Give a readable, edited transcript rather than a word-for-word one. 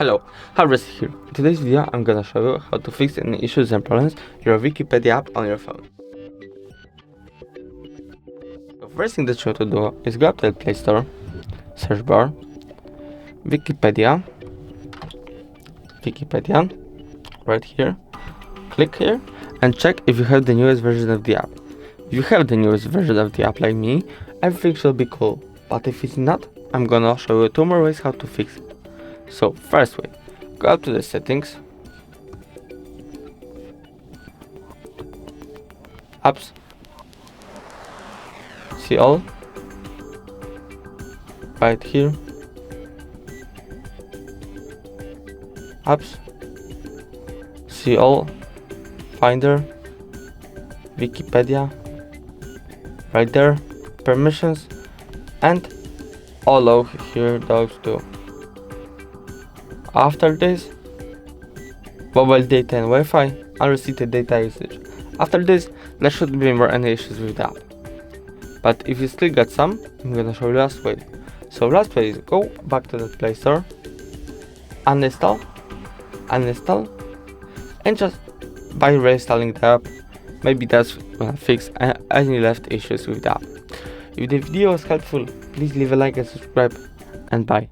Hello, Harvest here. In today's video I'm gonna show you how to fix any issues and problems in your Wikipedia app on your phone. The first thing that you have to do is go up to the Play Store, search bar, Wikipedia, right here, click here and check if you have the newest version of the app. If you have the newest version of the app like me, everything should be cool, but if it's not, I'm gonna show you 2 more ways how to fix it. So first way, go up to the settings, apps, see all, right here, apps, see all, finder, Wikipedia, right there, permissions, and allow here those two. After this, mobile data and Wi-Fi, unrestricted data usage. After this, there shouldn't be more any issues with the app. But if you still got some, I'm gonna show you last way. So last way is go back to the Play Store, uninstall, and just by reinstalling the app, maybe that's gonna fix any left issues with the app. If the video was helpful, please leave a like and subscribe, and bye.